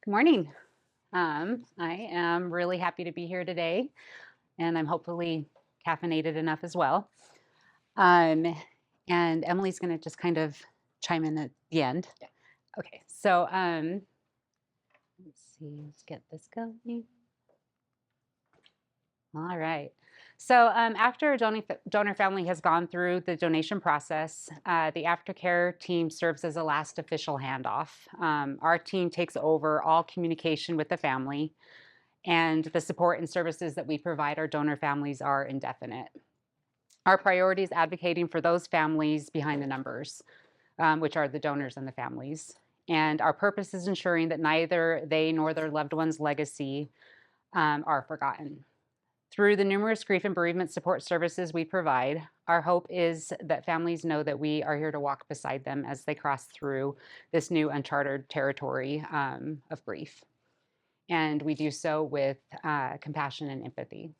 Good morning. I am really happy to be here today, and I'm hopefully caffeinated enough as well. Um, and Emily's going to just kind of chime in at the end. Okay, so let's see, let's get this going. All right. So after a donor family has gone through the donation process, the aftercare team serves as a last official handoff. Our team takes over all communication with the family, and the support and services that we provide our donor families are indefinite. Our priority is advocating for those families behind the numbers, which are the donors and the families. And our purpose is ensuring that neither they nor their loved one's legacy are forgotten. Through the numerous grief and bereavement support services we provide, our hope is that families know that we are here to walk beside them as they cross through this new uncharted territory of grief. And we do so with compassion and empathy.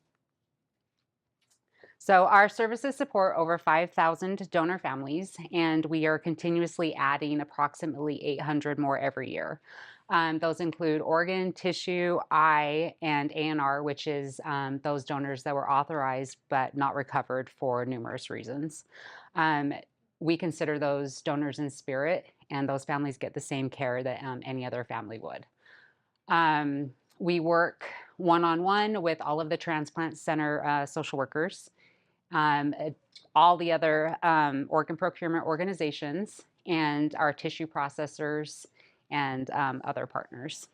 So our services support over 5,000 donor families, and we are continuously adding approximately 800 more every year. Those include organ, tissue, eye, and ANR, which is those donors that were authorized but not recovered for numerous reasons. Um, we consider those donors in spirit, and those families get the same care that any other family would. Um, we work one-on-one with all of the transplant center social workers, um, uh, all the other organ procurement organizations, and our tissue processors and other partners.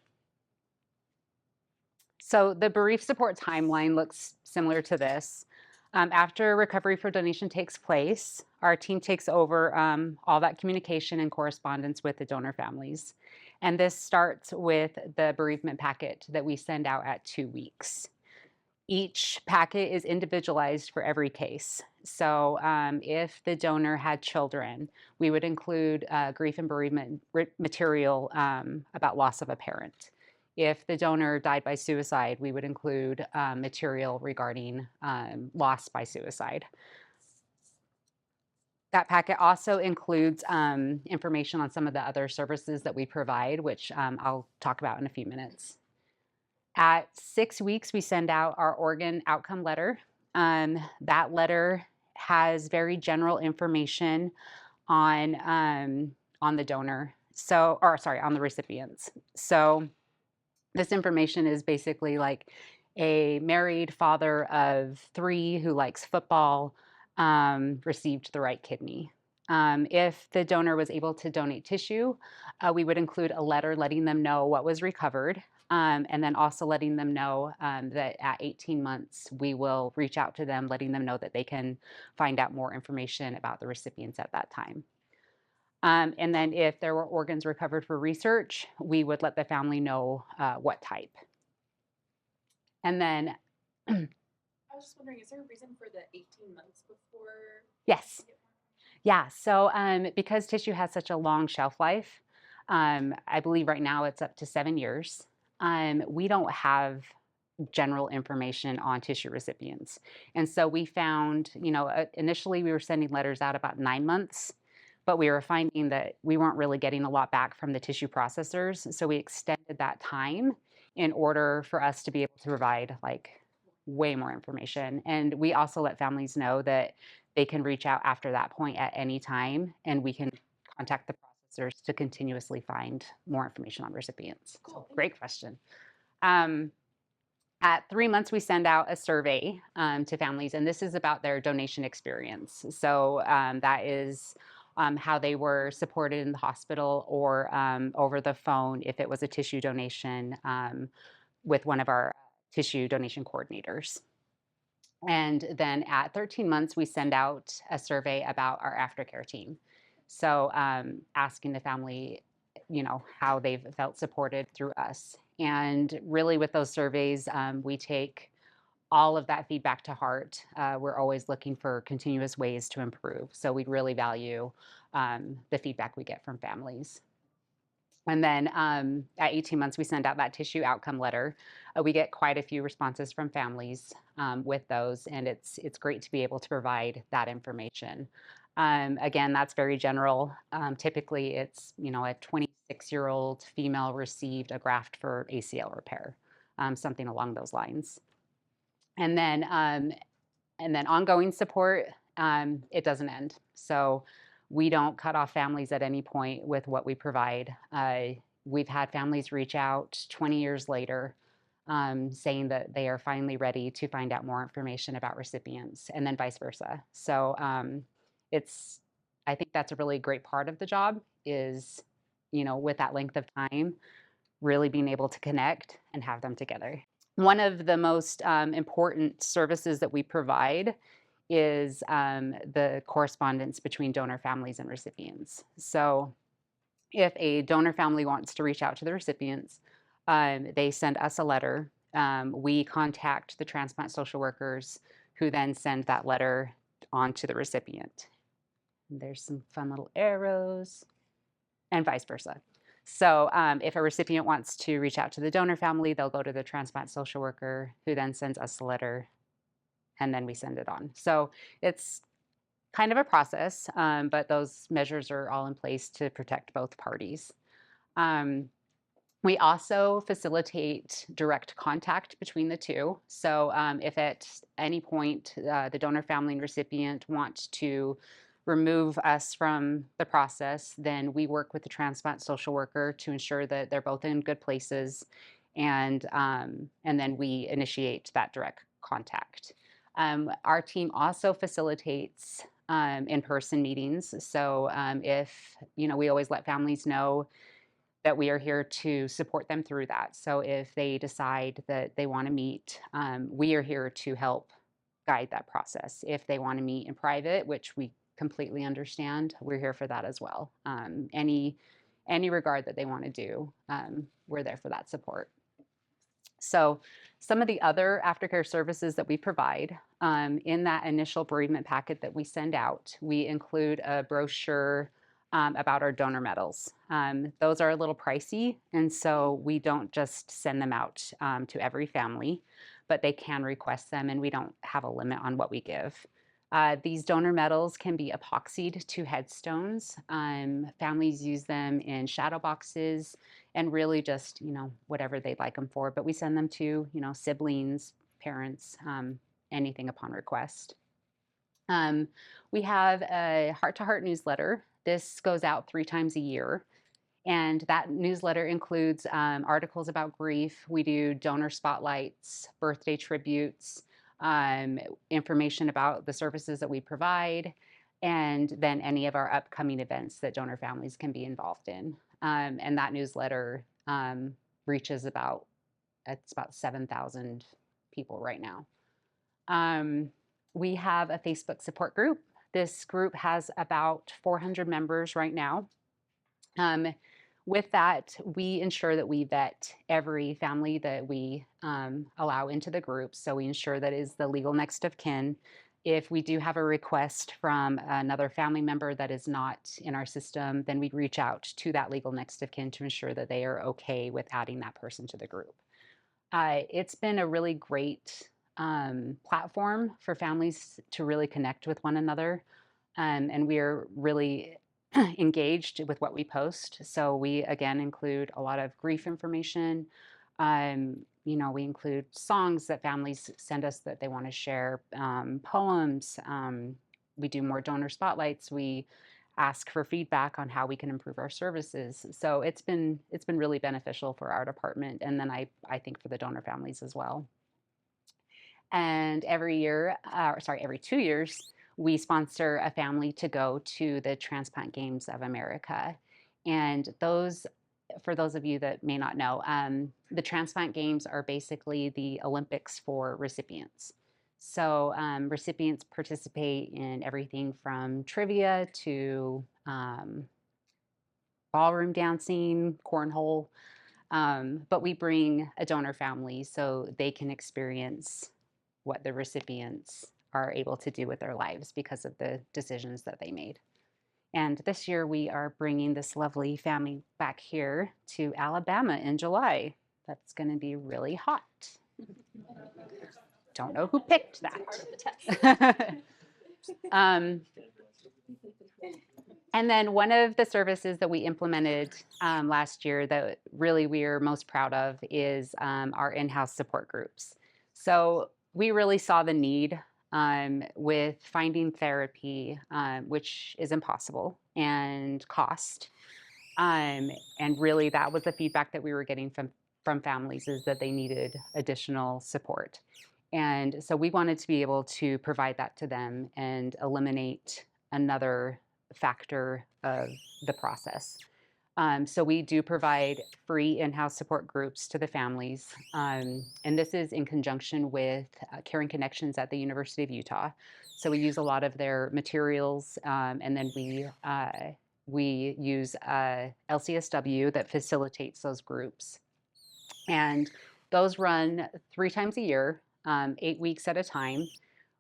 So the bereaved support timeline looks similar to this. After recovery for donation takes place, our team takes over all that communication and correspondence with the donor families. And this starts with the bereavement packet that we send out at 2 weeks. Each packet is individualized for every case. So if the donor had children, we would include grief and bereavement material about loss of a parent. If the donor died by suicide, we would include material regarding loss by suicide. That packet also includes information on some of the other services that we provide, which I'll talk about in a few minutes. At 6 weeks, we send out our organ outcome letter. That letter has very general information on the donor, on the recipients. So this information is basically like a married father of 3 who likes football received the right kidney. If the donor was able to donate tissue, we would include a letter letting them know what was recovered, and then also letting them know that at 18 months, we will reach out to them, letting them know that they can find out more information about the recipients at that time. And then if there were organs recovered for research, we would let the family know what type. And then, I was just wondering, is there a reason for the 18 months before? yes, yeah. So because tissue has such a long shelf life, I believe right now it's up to 7 years. We don't have general information on tissue recipients. And so we found, initially we were sending letters out about 9 months, but we were finding that we weren't really getting a lot back from the tissue processors. So we extended that time in order for us to be able to provide like way more information. And we also let families know that they can reach out after that point at any time, and we can contact the processors to continuously find more information on recipients. Cool. So, great question. Um, at 3 months, we send out a survey to families, and this is about their donation experience. So that is how they were supported in the hospital or over the phone if it was a tissue donation with one of our tissue donation coordinators. And then at 13 months, we send out a survey about our aftercare team. So asking the family, how they've felt supported through us. And really with those surveys, we take all of that feedback to heart. We're always looking for continuous ways to improve. So we really value the feedback we get from families. And then at 18 months, we send out that tissue outcome letter. We get quite a few responses from families with those, and it's great to be able to provide that information. Again, that's very general. Typically, it's, a 26-year-old female received a graft for ACL repair, something along those lines. And then ongoing support, it doesn't end. So we don't cut off families at any point with what we provide. We've had families reach out 20 years later, saying that they are finally ready to find out more information about recipients, and then vice versa. So I think that's a really great part of the job is, with that length of time, really being able to connect and have them together. One of the most important services that we provide is the correspondence between donor families and recipients. So if a donor family wants to reach out to the recipients, they send us a letter. We contact the transplant social workers who then send that letter on to the recipient. And there's some fun little arrows, and vice versa. So if a recipient wants to reach out to the donor family, they'll go to the transplant social worker who then sends us the letter, and then we send it on. So it's kind of a process, but those measures are all in place to protect both parties. We also facilitate direct contact between the two. So if at any point the donor family and recipient want to remove us from the process, then we work with the transplant social worker to ensure that they're both in good places, and then we initiate that direct contact. Our team also facilitates in-person meetings. So if, we always let families know that we are here to support them through that. So if they decide that they want to meet, we are here to help guide that process. If they want to meet in private, which we completely understand, we're here for that as well. Any regard that they want to do, we're there for that support. So some of the other aftercare services that we provide, in that initial bereavement packet that we send out, we include a brochure about our donor medals. Those are a little pricey, and so we don't just send them out to every family, but they can request them, and we don't have a limit on what we give. These donor medals can be epoxied to headstones. Families use them in shadow boxes and really just, whatever they'd like them for. But we send them to, siblings, parents, anything upon request. We have a heart-to-heart newsletter. This goes out 3 times a year. And that newsletter includes articles about grief. We do donor spotlights, birthday tributes, information about the services that we provide, and then any of our upcoming events that donor families can be involved in. And that newsletter reaches about 7,000 people right now. We have a Facebook support group. This group has about 400 members right now. With that, we ensure that we vet every family that we allow into the group. So we ensure that is the legal next of kin. If we do have a request from another family member that is not in our system, then we reach out to that legal next of kin to ensure that they are okay with adding that person to the group. It's been a really great platform for families to really connect with one another. And we're really engaged with what we post. So we, again, include a lot of grief information. We include songs that families send us that they want to share, poems. We do more donor spotlights. We ask for feedback on how we can improve our services. So it's been really beneficial for our department, and then I think for the donor families as well. And every 2 years, we sponsor a family to go to the Transplant Games of America. And for those of you that may not know, the Transplant Games are basically the Olympics for recipients. So recipients participate in everything from trivia to ballroom dancing, cornhole, but we bring a donor family so they can experience what the recipients are able to do with their lives because of the decisions that they made. And this year we are bringing this lovely family back here to Alabama in July. That's going to be really hot. Don't know who picked that. And then one of the services that we implemented last year that really we are most proud of is our in-house support groups. So we really saw the need with finding therapy, which is impossible, and cost. And really, that was the feedback that we were getting from families is that they needed additional support. And so we wanted to be able to provide that to them and eliminate another factor of the process. So we do provide free in-house support groups to the families, and this is in conjunction with Caring Connections at the University of Utah. So we use a lot of their materials, and then we use LCSW that facilitates those groups, and those run 3 times a year, 8 weeks at a time.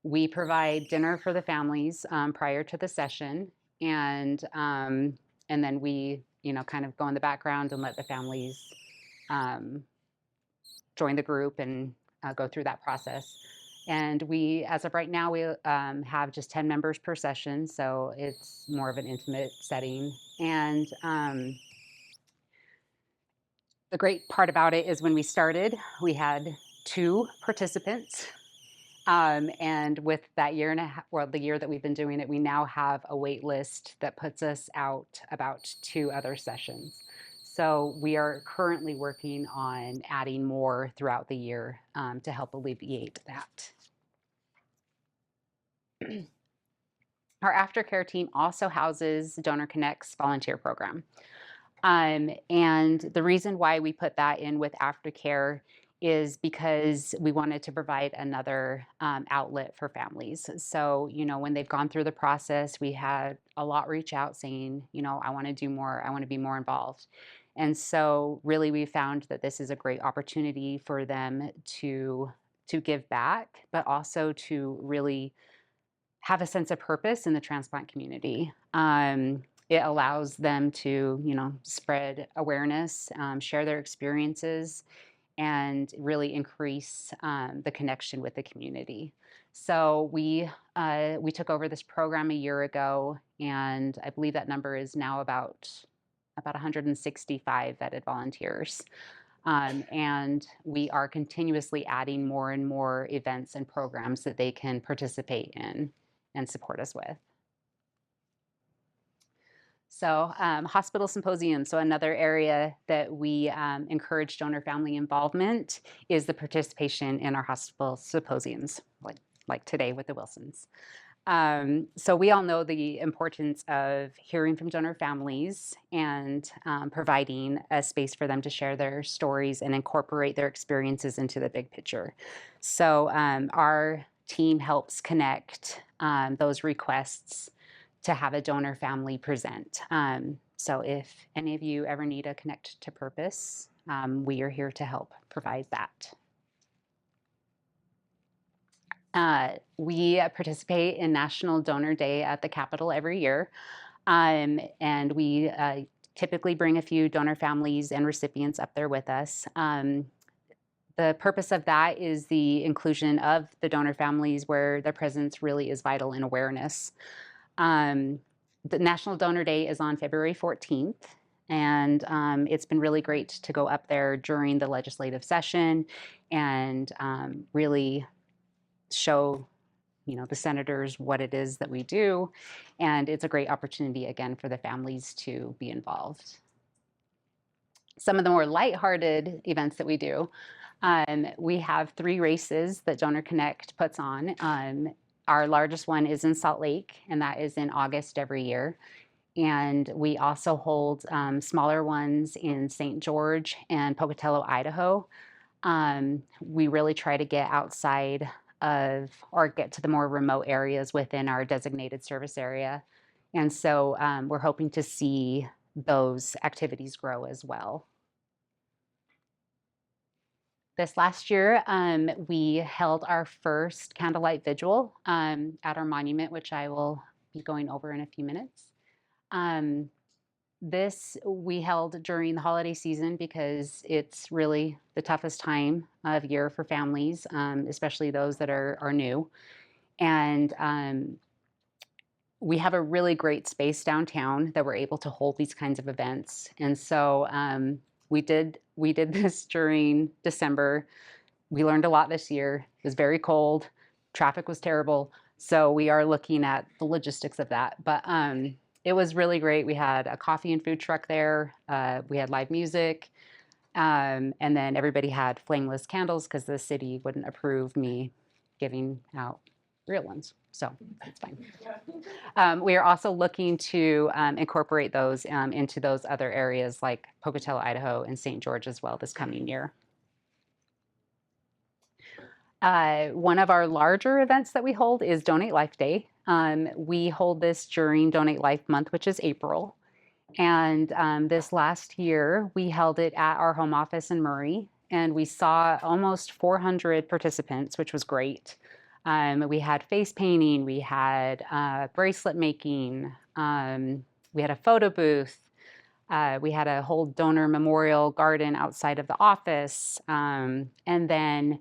We provide dinner for the families prior to the session, and then we, kind of go in the background and let the families um, join the group and go through that process. And we, as of right now, we have just 10 members per session, so it's more of an intimate setting. And the great part about it is when we started, we had 2 participants. And with that year and a half, well, the year that we've been doing it, we now have a wait list that puts us out about 2 other sessions. So we are currently working on adding more throughout the year to help alleviate that. Our aftercare team also houses Donor Connect's volunteer program. And the reason why we put that in with aftercare is because we wanted to provide another outlet for families. So, when they've gone through the process, we had a lot reach out saying, I want to do more, I want to be more involved. And so really we found that this is a great opportunity for them to give back, but also to really have a sense of purpose in the transplant community. It allows them to, spread awareness, share their experiences, and really increase the connection with the community. So we took over this program a year ago, and I believe that number is now about 165 vetted volunteers. And we are continuously adding more and more events and programs that they can participate in and support us with. So hospital symposiums. So another area that we encourage donor family involvement is the participation in our hospital symposiums, like today with the Wilsons. So we all know the importance of hearing from donor families and providing a space for them to share their stories and incorporate their experiences into the big picture. So our team helps connect those requests to have a donor family present. So if any of you ever need a connect to purpose, we are here to help provide that. We participate in National Donor Day at the Capitol every year, and we typically bring a few donor families and recipients up there with us. The purpose of that is the inclusion of the donor families where their presence really is vital in awareness. The National Donor Day is on February 14th, and it's been really great to go up there during the legislative session and really show the senators what it is that we do, and it's a great opportunity again for the families to be involved. Some of the more lighthearted events that we do, we have 3 races that Donor Connect puts on. Our largest one is in Salt Lake, and that is in August every year. And we also hold smaller ones in St. George and Pocatello, Idaho. We really try to get outside of or get to the more remote areas within our designated service area. And so we're hoping to see those activities grow as well. This last year, we held our first candlelight vigil at our monument, which I will be going over in a few minutes. This we held during the holiday season because it's really the toughest time of year for families, especially those that are new. And we have a really great space downtown that we're able to hold these kinds of events. And so we did this during December. We learned a lot this year. It was very cold. Traffic was terrible. So we are looking at the logistics of that. But it was really great. We had a coffee and food truck there. We had live music. And then everybody had flameless candles because the city wouldn't approve me giving out real ones. So it's fine. We are also looking to incorporate those into those other areas like Pocatello, Idaho, and St. George as well this coming year. One of our larger events that we hold is Donate Life Day. We hold this during Donate Life Month, which is April. And this last year, we held it at our home office in Murray, and we saw almost 400 participants, which was great. We had face painting, we had bracelet making, we had a photo booth, we had a whole donor memorial garden outside of the office, and then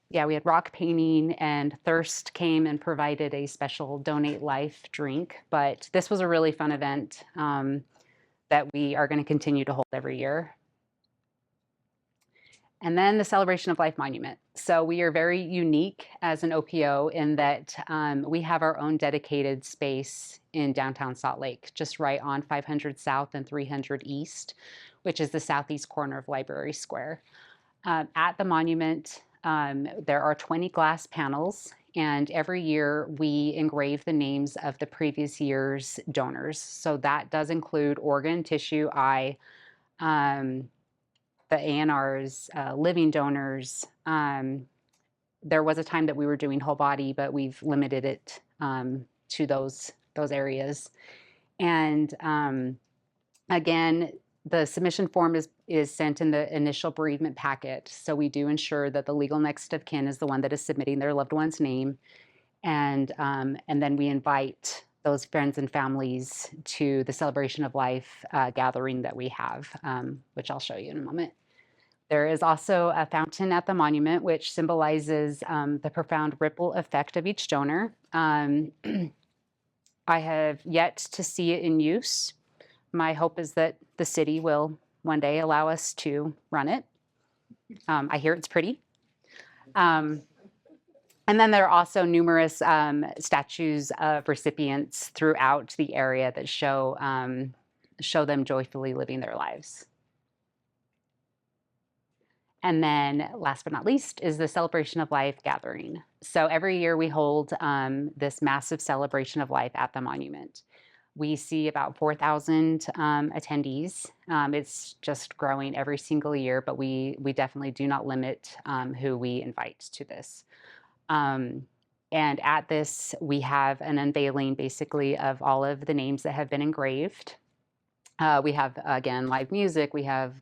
yeah, we had rock painting, and Thirst came and provided a special Donate Life drink. But this was a really fun event that we are going to continue to hold every year. And then the Celebration of Life Monument. So we are very unique as an OPO in that we have our own dedicated space in downtown Salt Lake, just right on 500 South and 300 East, which is the southeast corner of Library Square. At the monument, there are 20 glass panels, and every year we engrave the names of the previous year's donors. So that does include organ, tissue, eye, the ANRs, living donors. There was a time that we were doing whole body, but we've limited it to those areas. And again, the submission form is sent in the initial bereavement packet. So we do ensure that the legal next of kin is the one that is submitting their loved one's name. And then we invite those friends and families to the Celebration of Life gathering that we have, which I'll show you in a moment. There is also a fountain at the monument, which symbolizes the profound ripple effect of each donor. I have yet to see it in use. My hope is that the city will one day allow us to run it. I hear it's pretty. And then there are also numerous statues of recipients throughout the area that show them joyfully living their lives. And then last but not least is the Celebration of Life gathering. So every year we hold this massive celebration of life at the monument. We see about 4,000 attendees. It's just growing every single year, but we definitely do not limit who we invite to this. And at this, we have an unveiling basically of all of the names that have been engraved. We have, again, live music. We have,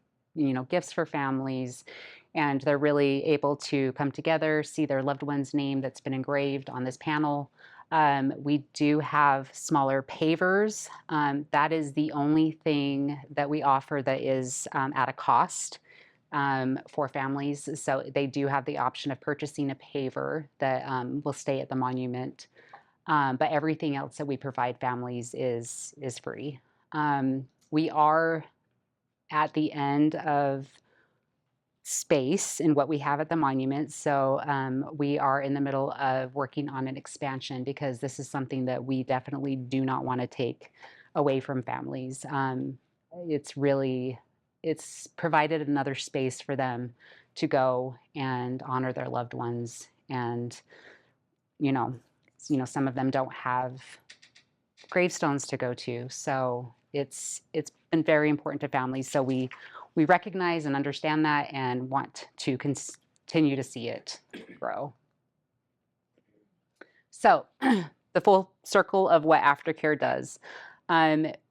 gifts for families, and they're really able to come together, see their loved one's name that's been engraved on this panel. We do have smaller pavers. That is the only thing that we offer that is at a cost for families. So they do have the option of purchasing a paver that will stay at the monument. But everything else that we provide families is free. We are at the end of space in what we have at the monument. So we are in the middle of working on an expansion because this is something that we definitely do not want to take away from families. It's provided another space for them to go and honor their loved ones. And, some of them don't have gravestones to go to. So it's been very important to families. So we recognize and understand that and want to continue to see it grow. So the full circle of what aftercare does.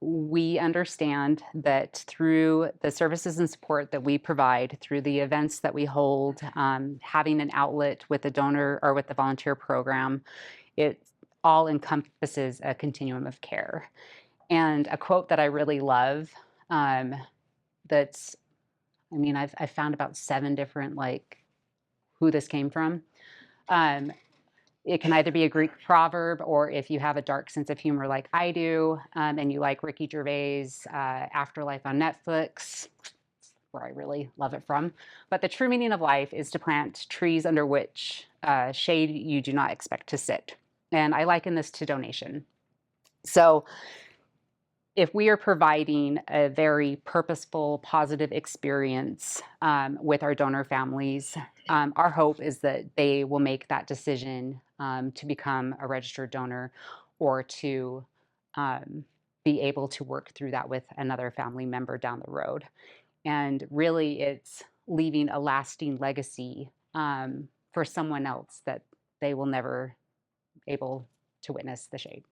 We understand that through the services and support that we provide, through the events that we hold, having an outlet with the donor or with the volunteer program, it all encompasses a continuum of care. And a quote that I really love, I've found about 7 different, who this came from. It can either be a Greek proverb, or if you have a dark sense of humor like I do, and you like Ricky Gervais' Afterlife on Netflix, where I really love it from. But the true meaning of life is to plant trees under which shade you do not expect to sit. And I liken this to donation. So if we are providing a very purposeful, positive experience with our donor families, our hope is that they will make that decision to become a registered donor, or to be able to work through that with another family member down the road. And really, it's leaving a lasting legacy for someone else that they will never able to witness the shade.